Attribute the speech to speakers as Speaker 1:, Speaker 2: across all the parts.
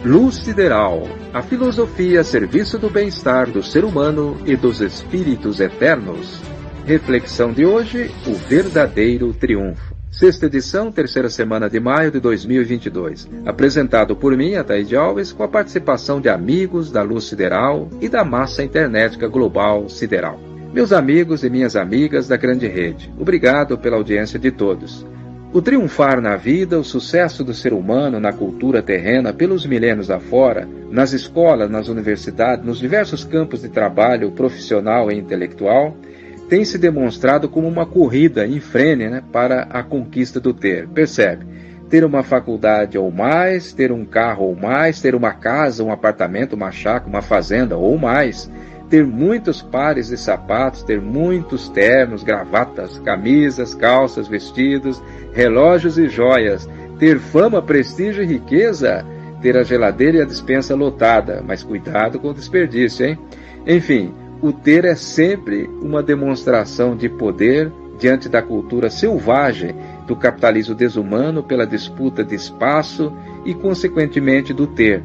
Speaker 1: Luz Sideral, a filosofia a serviço do bem-estar do ser humano e dos espíritos eternos. Reflexão de hoje, o verdadeiro triunfo. Sexta edição, terceira semana de maio de 2022. Apresentado por mim, Ataíde Alves, com a participação de amigos da Luz Sideral e da massa internética global sideral. Meus amigos e minhas amigas da grande rede, obrigado pela audiência de todos. O triunfar na vida, o sucesso do ser humano na cultura terrena pelos milênios afora, nas escolas, nas universidades, nos diversos campos de trabalho profissional e intelectual, tem se demonstrado como uma corrida em frene, para a conquista do ter. Percebe? Ter uma faculdade ou mais, ter um carro ou mais, ter uma casa, um apartamento, uma chácara, uma fazenda ou mais, ter muitos pares de sapatos, ter muitos ternos, gravatas, camisas, calças, vestidos, relógios e joias, ter fama, prestígio e riqueza, ter a geladeira e a despensa lotada, mas cuidado com o desperdício, hein? Enfim, o ter é sempre uma demonstração de poder diante da cultura selvagem do capitalismo desumano pela disputa de espaço e, consequentemente, do ter.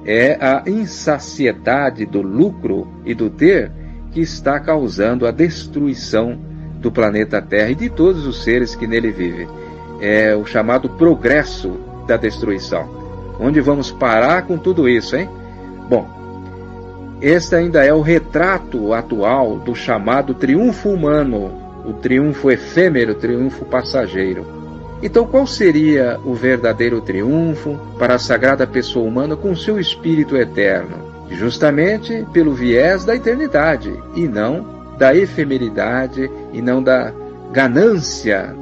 Speaker 1: É a insaciedade do lucro e do ter que está causando a destruição do planeta Terra e de todos os seres que nele vivem. É o chamado progresso da destruição. Onde vamos parar com tudo isso, hein? Bom, este ainda é o retrato atual do chamado triunfo humano, o triunfo efêmero, o triunfo passageiro. Então, qual seria o verdadeiro triunfo para a sagrada pessoa humana com seu espírito eterno? Justamente pelo viés da eternidade, e não da efemeridade, e não da ganância.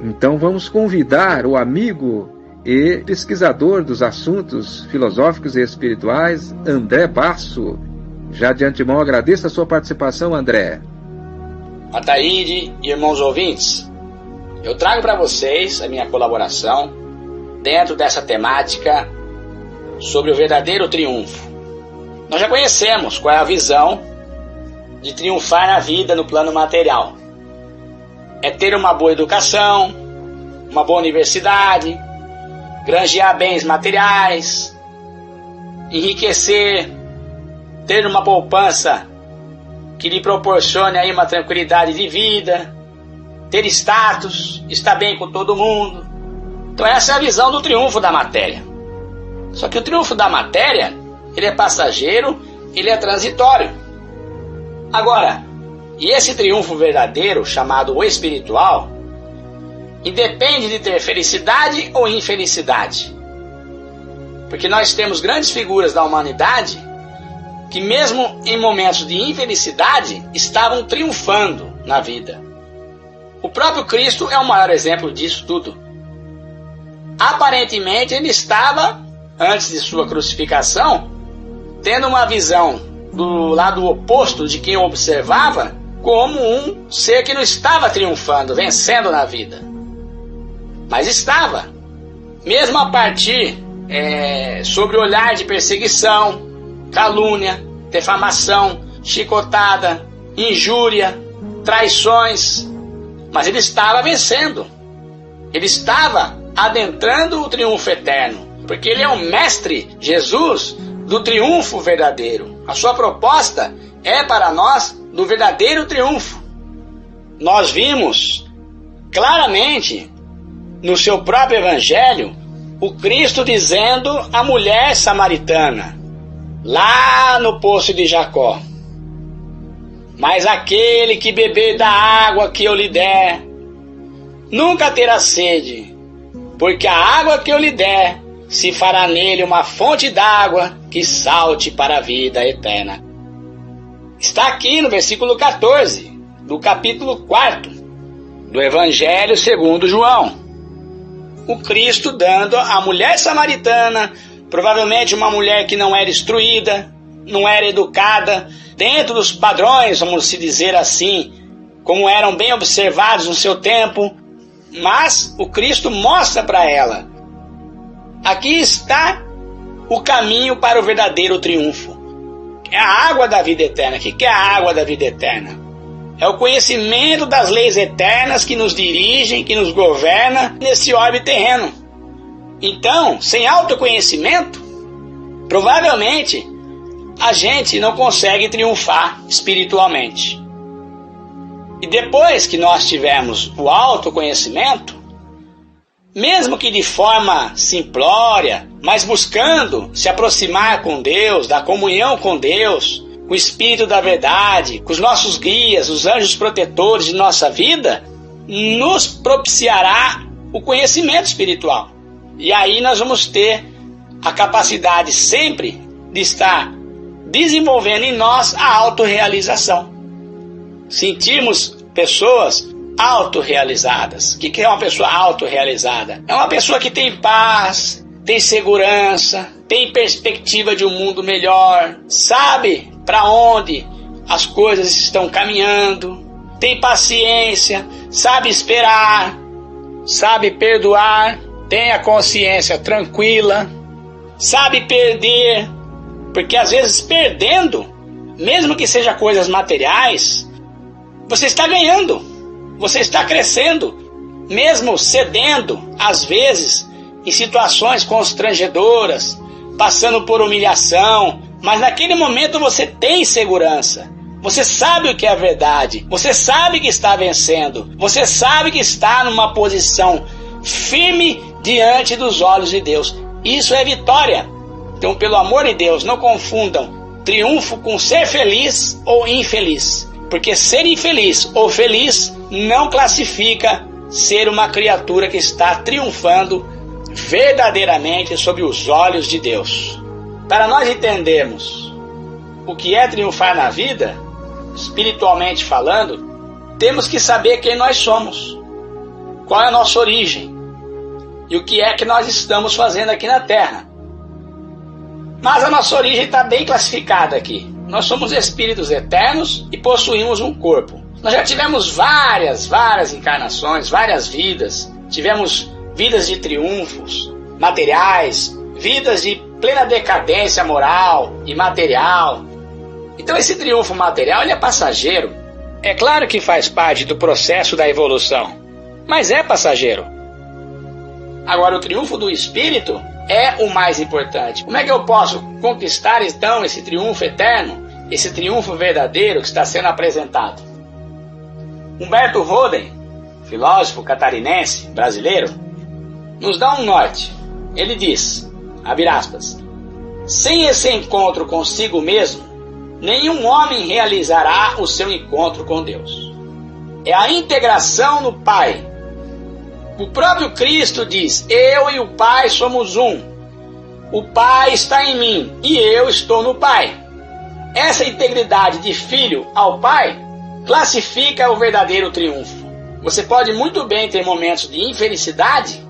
Speaker 1: Então, vamos convidar o amigo e pesquisador dos assuntos filosóficos e espirituais, André Basso. Já de antemão agradeço a sua participação, André.
Speaker 2: Ataíde e irmãos ouvintes, eu trago para vocês a minha colaboração dentro dessa temática sobre o verdadeiro triunfo. Nós já conhecemos qual é a visão de triunfar na vida no plano material. É ter uma boa educação, uma boa universidade, granjear bens materiais, enriquecer, ter uma poupança que lhe proporcione aí uma tranquilidade de vida, ter status, estar bem com todo mundo. Então essa é a visão do triunfo da matéria. Só que o triunfo da matéria, ele é passageiro, ele é transitório. Agora, e esse triunfo verdadeiro, chamado o espiritual, independe de ter felicidade ou infelicidade. Porque nós temos grandes figuras da humanidade que mesmo em momentos de infelicidade estavam triunfando na vida. O próprio Cristo é o maior exemplo disso tudo. Aparentemente ele estava, antes de sua crucificação, tendo uma visão do lado oposto de quem o observava, como um ser que não estava triunfando, vencendo na vida. Mas estava, mesmo a partir sobre o olhar de perseguição, calúnia, defamação, chicotada, injúria, traições. Mas ele estava vencendo. Ele estava adentrando o triunfo eterno. Porque ele é o mestre, Jesus, do triunfo verdadeiro. A sua proposta é para nós do verdadeiro triunfo. Nós vimos claramente no seu próprio evangelho o Cristo dizendo à mulher samaritana, lá no poço de Jacó: mas aquele que beber da água que eu lhe der, nunca terá sede, porque a água que eu lhe der se fará nele uma fonte d'água que salte para a vida eterna. Está aqui no versículo 14, do capítulo 4, do Evangelho segundo João. O Cristo dando à mulher samaritana, provavelmente uma mulher que não era instruída, não era educada, dentro dos padrões, vamos se dizer assim, como eram bem observados no seu tempo, mas o Cristo mostra para ela: aqui está o caminho para o verdadeiro triunfo. É a água da vida eterna. O que é a água da vida eterna? É o conhecimento das leis eternas que nos dirigem, que nos governa nesse orbe terreno. Então, sem autoconhecimento, provavelmente a gente não consegue triunfar espiritualmente. E depois que nós tivermos o autoconhecimento, mesmo que de forma simplória, mas buscando se aproximar com Deus, da comunhão com Deus, com o Espírito da verdade, com os nossos guias, os anjos protetores de nossa vida, nos propiciará o conhecimento espiritual. E aí nós vamos ter a capacidade sempre de estar desenvolvendo em nós a autorrealização. Sentirmos pessoas autorrealizadas. O que é uma pessoa autorrealizada? É uma pessoa que tem paz, tem segurança, tem perspectiva de um mundo melhor, sabe para onde as coisas estão caminhando, tem paciência, sabe esperar, sabe perdoar, tem a consciência tranquila, sabe perder, porque às vezes perdendo, mesmo que seja coisas materiais, você está ganhando, você está crescendo, mesmo cedendo, às vezes, em situações constrangedoras, passando por humilhação, mas naquele momento você tem segurança, você sabe o que é verdade, você sabe que está vencendo, você sabe que está numa posição firme diante dos olhos de Deus. Isso é vitória. Então, pelo amor de Deus, não confundam triunfo com ser feliz ou infeliz, porque ser infeliz ou feliz não classifica ser uma criatura que está triunfando verdadeiramente sob os olhos de Deus. Para nós entendermos o que é triunfar na vida, espiritualmente falando, temos que saber quem nós somos, qual é a nossa origem e o que é que nós estamos fazendo aqui na Terra. Mas a nossa origem está bem classificada aqui. Nós somos espíritos eternos e possuímos um corpo. Nós já tivemos várias encarnações, várias vidas. Tivemos vidas de triunfos materiais, vidas de plena decadência moral e material. Então esse triunfo material ele é passageiro. É claro que faz parte do processo da evolução, mas é passageiro. Agora o triunfo do espírito é o mais importante. Como é que eu posso conquistar então esse triunfo eterno, esse triunfo verdadeiro que está sendo apresentado? Humberto Roden, filósofo catarinense brasileiro, nos dá um norte. Ele diz, abre aspas, sem esse encontro consigo mesmo, nenhum homem realizará o seu encontro com Deus. É a integração no Pai. O próprio Cristo diz, eu e o Pai somos um. O Pai está em mim e eu estou no Pai. Essa integridade de filho ao Pai classifica o verdadeiro triunfo. Você pode muito bem ter momentos de infelicidade,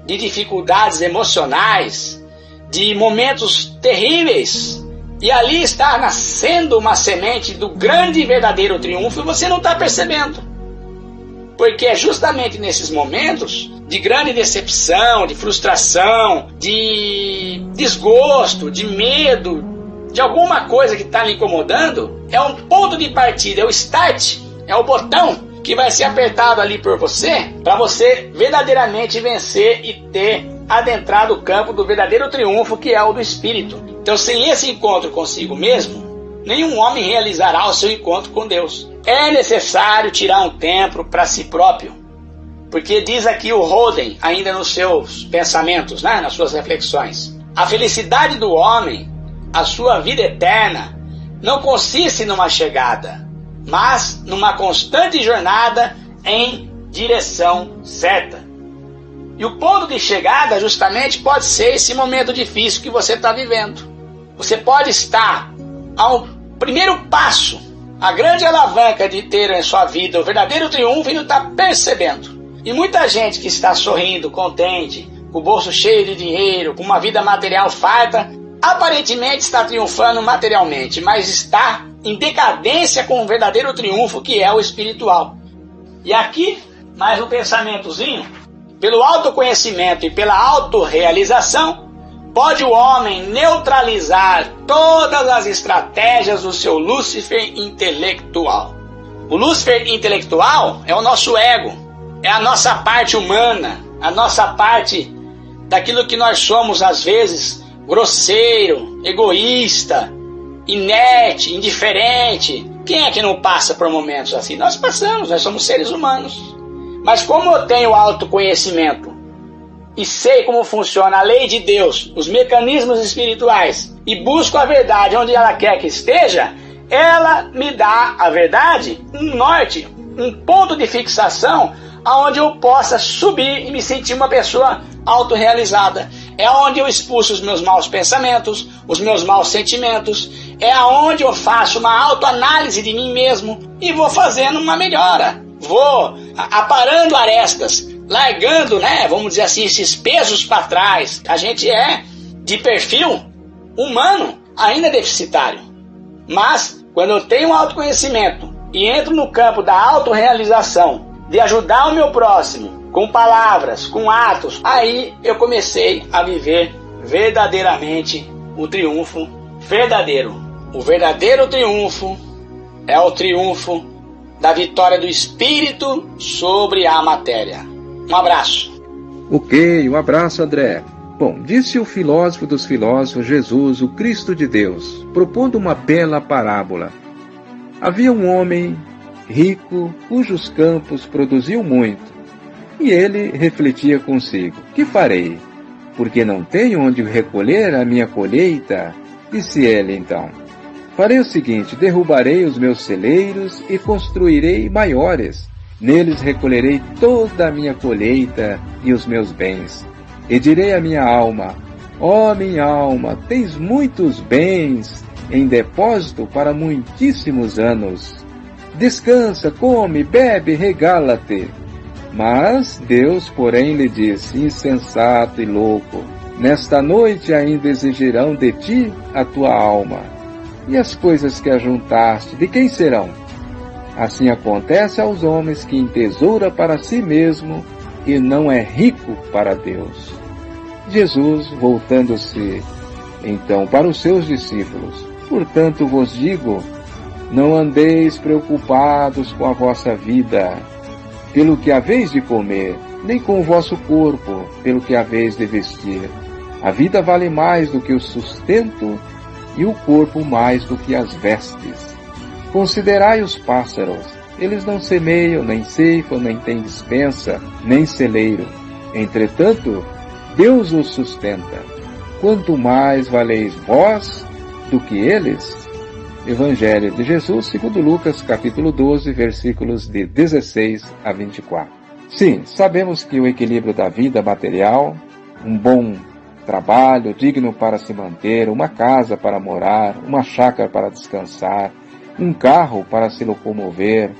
Speaker 2: de dificuldades emocionais, de momentos terríveis, e ali está nascendo uma semente do grande e verdadeiro triunfo e você não está percebendo. Porque é justamente nesses momentos de grande decepção, de frustração, de desgosto, de medo, de alguma coisa que está lhe incomodando, é um ponto de partida, é o start, é o botão que vai ser apertado ali por você, para você verdadeiramente vencer e ter adentrado o campo do verdadeiro triunfo, que é o do espírito. Então, sem esse encontro consigo mesmo, nenhum homem realizará o seu encontro com Deus. É necessário tirar um tempo para si próprio, porque diz aqui o Roden, ainda nos seus pensamentos, nas suas reflexões, a felicidade do homem, a sua vida eterna, não consiste numa chegada, mas numa constante jornada em direção certa. E o ponto de chegada justamente pode ser esse momento difícil que você está vivendo. Você pode estar ao primeiro passo, a grande alavanca de ter em sua vida o verdadeiro triunfo e não está percebendo. E muita gente que está sorrindo, contente, com o bolso cheio de dinheiro, com uma vida material farta, aparentemente está triunfando materialmente, mas está em decadência com o verdadeiro triunfo que é o espiritual. E aqui, mais um pensamentozinho. Pelo autoconhecimento e pela autorrealização, pode o homem neutralizar todas as estratégias do seu Lúcifer intelectual. O Lúcifer intelectual é o nosso ego, é a nossa parte humana, a nossa parte daquilo que nós somos às vezes grosseiro, egoísta, inerte, indiferente. Quem é que não passa por momentos assim? Nós passamos, nós somos seres humanos. Mas como eu tenho autoconhecimento e sei como funciona a lei de Deus, os mecanismos espirituais, e busco a verdade onde ela quer que esteja, ela me dá a verdade, um norte, um ponto de fixação aonde eu possa subir e me sentir uma pessoa autorrealizada. É onde eu expulso os meus maus pensamentos, os meus maus sentimentos, é aonde eu faço uma autoanálise de mim mesmo e vou fazendo uma melhora. Vou aparando arestas, largando, vamos dizer assim, esses pesos para trás. A gente é de perfil humano, ainda deficitário. Mas, quando eu tenho autoconhecimento e entro no campo da autorrealização, de ajudar o meu próximo, com palavras, com atos, aí eu comecei a viver verdadeiramente o triunfo verdadeiro. O verdadeiro triunfo é o triunfo da vitória do Espírito sobre a matéria. Um abraço.
Speaker 1: Ok, um abraço, André. Bom, disse o filósofo dos filósofos, Jesus, o Cristo de Deus, propondo uma bela parábola. Havia um homem rico, cujos campos produziam muito, e ele refletia consigo: que farei? Porque não tenho onde recolher a minha colheita. Disse ele então: farei o seguinte, derrubarei os meus celeiros e construirei maiores. Neles recolherei toda a minha colheita e os meus bens. E direi à minha alma: ó minha alma, tens muitos bens em depósito para muitíssimos anos. Descansa, come, bebe, regala-te. Mas Deus, porém, lhe disse: insensato e louco, nesta noite ainda exigirão de ti a tua alma. E as coisas que ajuntaste, de quem serão? Assim acontece aos homens que entesoura para si mesmo e não é rico para Deus. Jesus, voltando-se então para os seus discípulos: portanto vos digo, não andeis preocupados com a vossa vida, pelo que haveis de comer, nem com o vosso corpo, pelo que haveis de vestir. A vida vale mais do que o sustento, e o corpo mais do que as vestes. Considerai os pássaros, eles não semeiam, nem ceifam, nem têm despensa, nem celeiro. Entretanto, Deus os sustenta. Quanto mais valeis vós do que eles? Evangelho de Jesus, segundo Lucas, capítulo 12, versículos de 16 a 24. Sim, sabemos que o equilíbrio da vida material, um bom trabalho digno para se manter, uma casa para morar, uma chácara para descansar, um carro para se locomover,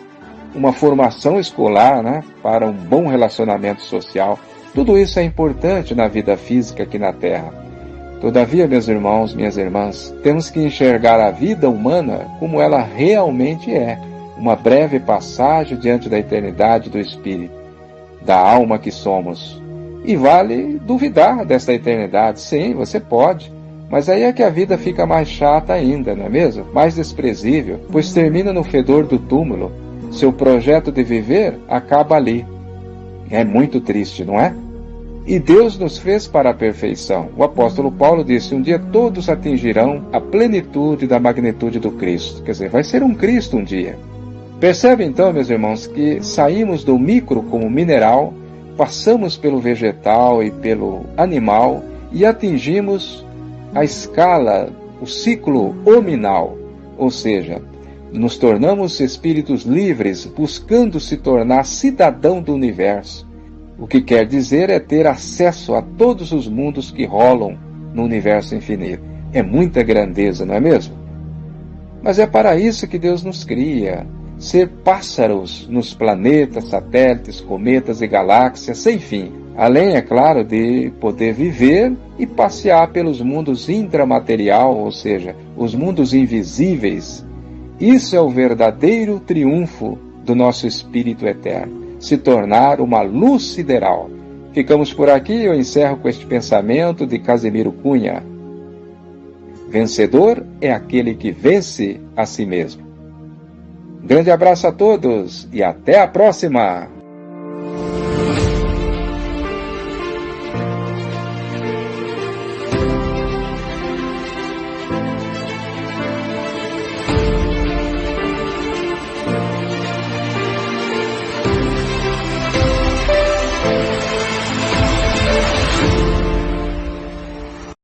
Speaker 1: uma formação escolar, para um bom relacionamento social, tudo isso é importante na vida física aqui na Terra. Todavia, meus irmãos, minhas irmãs, temos que enxergar a vida humana como ela realmente é, uma breve passagem diante da eternidade do Espírito, da alma que somos. E vale duvidar dessa eternidade. Sim, você pode, mas aí é que a vida fica mais chata ainda, não é mesmo? Mais desprezível, pois termina no fedor do túmulo. Seu projeto de viver acaba ali. É muito triste, não é? E Deus nos fez para a perfeição. O apóstolo Paulo disse: um dia todos atingirão a plenitude da magnitude do Cristo. Quer dizer, vai ser um Cristo um dia. Percebe então, meus irmãos, que saímos do micro como mineral, passamos pelo vegetal e pelo animal e atingimos a escala, o ciclo hominal, ou seja, nos tornamos espíritos livres, buscando se tornar cidadão do universo. O que quer dizer é ter acesso a todos os mundos que rolam no universo infinito. É muita grandeza, não é mesmo? Mas é para isso que Deus nos cria. Ser pássaros nos planetas, satélites, cometas e galáxias sem fim. Além, é claro, de poder viver e passear pelos mundos intramaterial, ou seja, os mundos invisíveis. Isso é o verdadeiro triunfo do nosso espírito eterno. Se tornar uma luz sideral. Ficamos por aqui, eu encerro com este pensamento de Casimiro Cunha. Vencedor é aquele que vence a si mesmo. Grande abraço a todos e até a próxima!